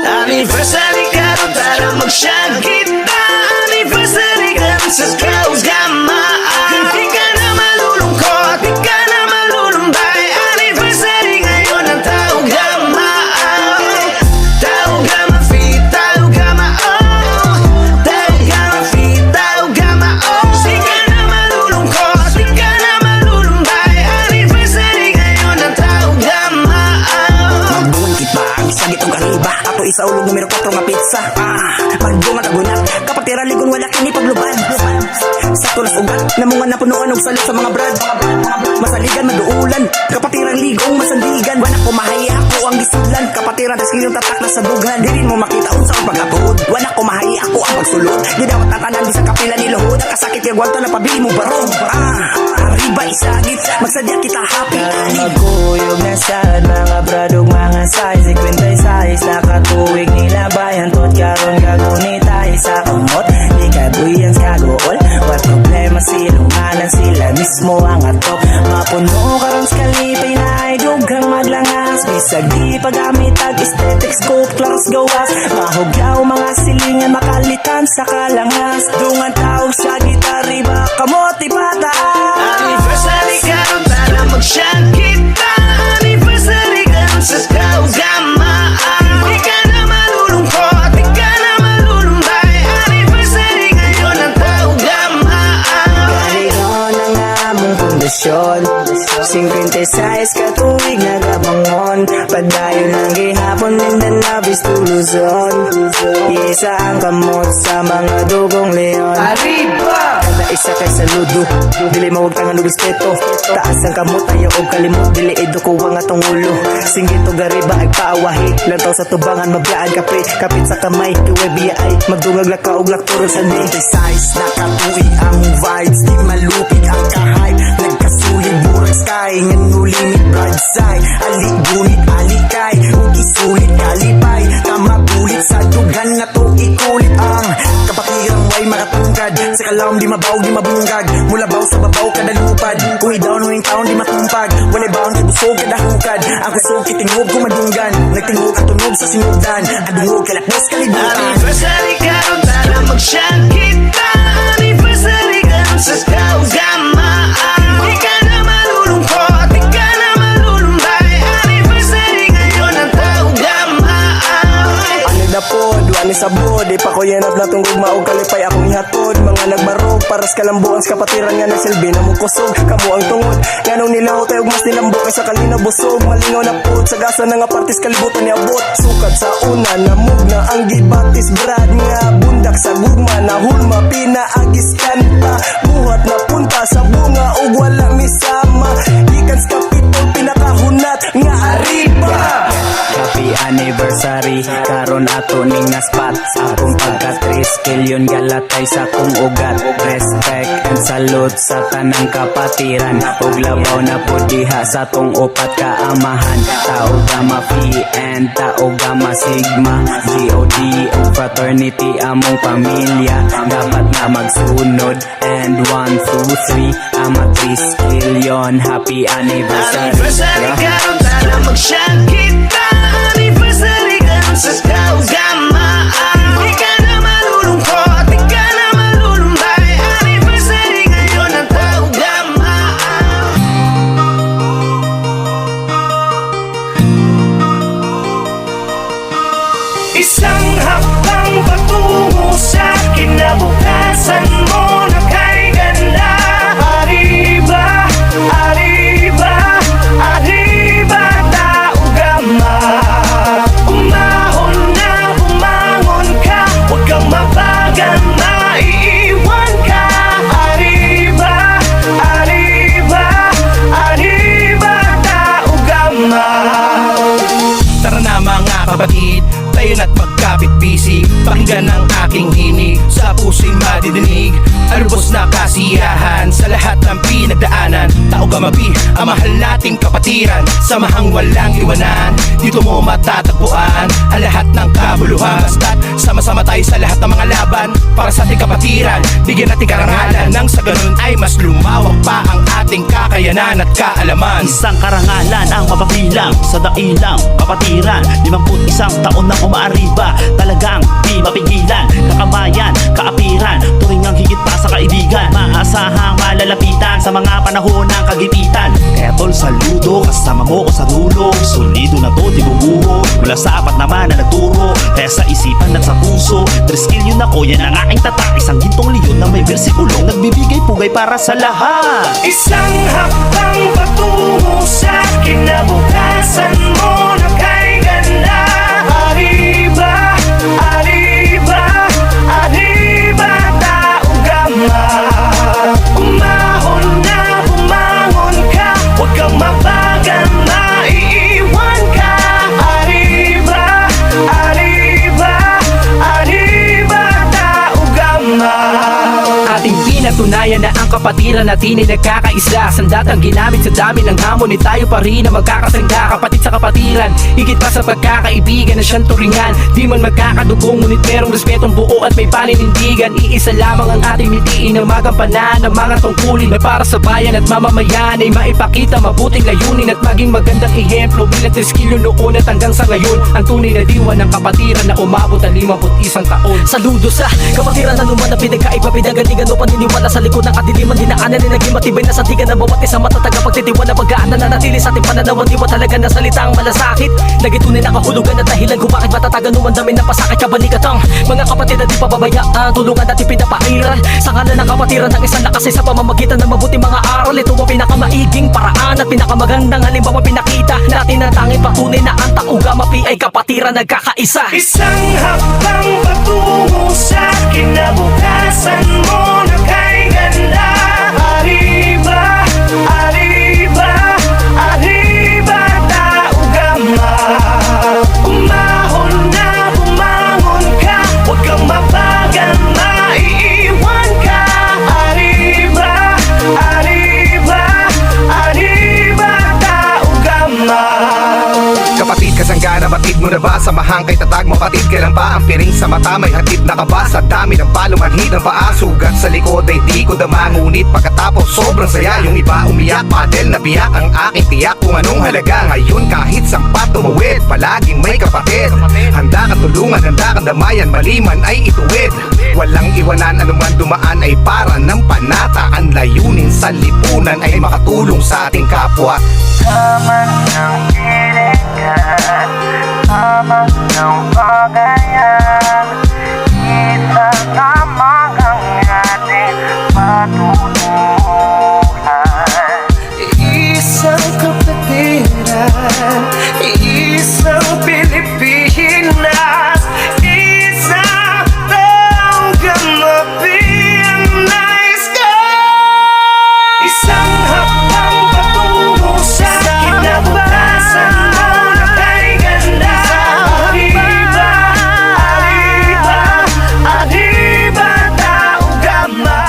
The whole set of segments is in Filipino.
Anniversary karon tara mag-shine kita. Anniversary karon sa Scouts Gamma. Di ka na malulungkot, di ka na malulumbay. Anniversary ngayon ang Tao Gamma. Tao Gamma Feet, Tao Gamma oh. Tao Gamma Feet, Tao Gamma oh. Di ka na malulungkot, di ka na malulumbay. Anniversary ngayon ang Tao Gamma. Magbuwan kita, ang isa gitong kariba. Ato isa ulog numero 4 nga pizza. Magbuwan agunat, kapag tira ligon wala kini pagluban. Sa tulas ugat, namungan na punuan og salit sa mga brad. Masaligan maduulan, kapatirang ligong masandigan. Wala ko mahaya ako ang gisudlan, kapatirang tas kiyong tatak na sa dughan. Di rin mo makita unsa ang pagatuod, wala ko mahaya ako ang pagsulod. Gidawat na tanan di sa kapila ni luhod, ang kasakit kay gwalto na pabili mo barong. Arriba isagit, magsadya kita happy. Magkuyog na sad mga bradog mga size 56 nakatuwig nila bayan tot karon gagunitay sa kamot di kabuyang kagool what problema silunganan sila mismo ang atok mapuno karon sa kalipay na ay dugang maglangas bisag di pagamit ag aesthetics scope class gawas mahugyaw mga silingan makalitan sa kalangas dungan tawag sa gitariba kamot ipataas. Anniversary karon tara mag-shine kita. Anniversary karon sa Scouts Gamma. Di ka na malulungkot, di ka na malulumbay. Anniversary ngayon ang Tao Gamma. Kaligon ang among pundasyon 56 katuig nagabangon padayon ang gihapon Mindanao to Luzon isa ang kamot sa mga dugong leon. Arriba! Kada isa kay saludo dili mawag tangan og respeto taas ang kamot ayo og kalimot dili idukuwang atong ulo singgit og gariba ay paawahi lantaw sa tubangan mablaan kapit sa kamay kiwe biya ay magdungag laka og lakturon sa day Size nakatuig ang vibes, di malupig ang kahype. Nagkasulid murag sky, nga no limit broadside. Ali gunit alikay, ug isulit kalipay. Kamabulit sa dughan nga to ikulit ang kapakirang way makatungkad. Sa kalawom di mabaw di mabungkag, mula baw sa babaw kada lupad. Kung idaw no yung taon di matumpag, walay baon kay busog kada hukad. Ang kusog kitingog ko madunggan, nagtingog at tunog sa sinugdan. Adungog kalapos kalibutan. Anniversary karon tara mag-shine kita. Anniversary karon sa Scouts Gamma. Di ka na malulungkot, di ka na malulumbay. Anniversary ngayon ang Tao Gamma. Ani na po, duani sa bod di pa ko yanap na tunggog maog kalipay akong ihatod mga nagbarog paras kalambuan sa kapatiran nga nagsilbi na mukusog kamo ang tungod nganong nilaw tayo mas nilambo kay sa kalina busog malingaw na po sa gasa na nga partis kalibutan ni abot sukad sa una namug na ang gibatis brad nga bundak sa gugma na hulma pinaagis kanta buhat na punta sa bunga ug wala misama gikan sa kapitol pinakahunat nga arriba. Happy anniversary karon ato ning na spot akong pagka-3 kilyon galatay sa kong ugat respect and salute sa tanang kapatiran ug labaw na pud diha sa tong upat ka amahan Tao Gamma Phi and Tao Gamma Sigma GOD ug fraternity among pamilya dapat na magsunod and 1, 2, 3 ama 3 kilyon happy anniversary. Anniversary karon tara mag-shine kita. Anniversary karon sa Scouts Gamma. Di ka na malulungkot, di ka na malulumbay. Anniversary ngayon ang Tao Gamma. Isang hakbang patungo sa kinabukasan mo na kay ganda. Arriba, arriba, arriba, Tao Gamma. Umahon na bumangon ka, huwag kang mabagal, maiiwan ka. Arriba, arriba, arriba, Tao Gamma. Tara na mga kapatid, tayo na't magkapit-bisig. Pakinggan ang aking hinig, sa puso'y madidinig. Alubos na kasiyahan sa sa lahat ng pinagdaanan. Tao gamabi, ang mahal nating kapatiran. Samahang walang iwanan, dito mo matatagpuan ang lahat ng kabuluhan. Basta't sama-sama tayo sa lahat ng mga laban para sa ating kapatiran. Bigyan natin karangalan nang sa ganun ay mas lumawak pa ang ating kakayanan at kaalaman. Isang karangalan ang mapapilang sa dailang kapatiran. 51 taon na umaariba, talagang di mapigilan. Kakamayan, kaapiran, turingang higit pa sa kaibigan. Maasahang malalapitan sa mga panahon ng kagipitan. Kaya tol, saludo, kasama mo ko sa dulo. Solido na to, di bubuho. Mula sa apat naman na nagturo, kaya sa isipan at sa puso. 3 skill yun ako, yan ang aking tatak. Isang gintong leon na may versikulong nagbibigay pugay para sa lahat. Isang hakbang patungo sa kinabukasan mo na kay ganda. Arriba, arriba, arriba, tao gama. Umahon na, bumangon ka, huwag kang mabagal, maiiwan ka. Arriba, arriba, arriba, tao gama. Ating pinatunayan na ang kapatiran natin ay nagkakaisa. Sandatang ginamit sa dami ng hamon ay tayo pa rin na magkakasangga. Kapatid sa kapatiran, higit pa sa pagkakaibigan na siyang turingan. Di man magkakadugong, ngunit merong respetong buo at may paninindigan. Iisa lamang ang ating mitiin na magampanan ng mga tungkulin na para sa bayan at mamamayan ay maipakita mabuting layunin at maging magandang ehemplo bilang 3 skill noon at hanggang sa ngayon. Ang tunay na diwa ng kapatiran na umabot ang 51 taon. Saludo sa kapatiran na naman ang pinagkaiba, pinagalingan o paniniwala sa likod ng kadiliman. Dinaanan ni naging matibay na sandigan ng bawat isang matatag ang pagtitiwala. Pagkaan na nanatili sa ating pananaw, di ba talaga na salitang malasakit. Nagitunay na kahulugan at dahilan kung bakit matatagan numandamin na pasakit kabalikatang mga kapatid na di pababayaan. Tulungan natin pinapairal sa ngalan ng kapatiran ng isang lakas sa pamamagitan ng mabuti mga aral. Ito ang pinakamaiging paraan at pinakamagandang halimbawa pinakita natin ang tanging patunay na ang Taugamapi ay kapatiran nagkakaisa. Isang hakbang patungo sa kinabukasan mo na kay ganda. Arriba, arriba, arriba, tao gama. Umahon na, bumangon ka, huwag kang mabagal, maiiwan ka. Arriba, arriba, arriba, tao gama. Kapatid, kasanggana, batid mo na ba? Samahang kay tatag, mapatid, kailan ba? Ang piring sa mata, may hatid na ka ba? Sa dami ng palumanhid ng paa, sugat sa likod ay di ko dama. Ngunit pagkatapos sobrang saya, yung iba umiyak, padel na biyak ang aking tiyak kung anong halaga. Ngayon kahit sampat tumawid, palaging may kapatid. Handa ka tulungan, handa ka damayan, maliman ay ituwid. Walang iwanan, anuman dumaan ay para ng panata. Ang layunin sa lipunan ay makatulong sa ating kapwa. Tama ng hilingan, tama ng bagayan. Isa lamang ang ating patulungan. Isang kapatiran, isang Pilipinas, isang Taugamapi ang nais ko. Isang hakbang patungo sa kinabukasan mo na kay ganda. Arriba, arriba, arriba, Taugama.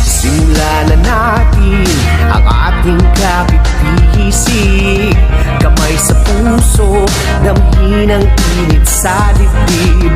Simulan na natin ang ating kapit-bisig. Kamay sa puso, damhin ang init sa dibdib.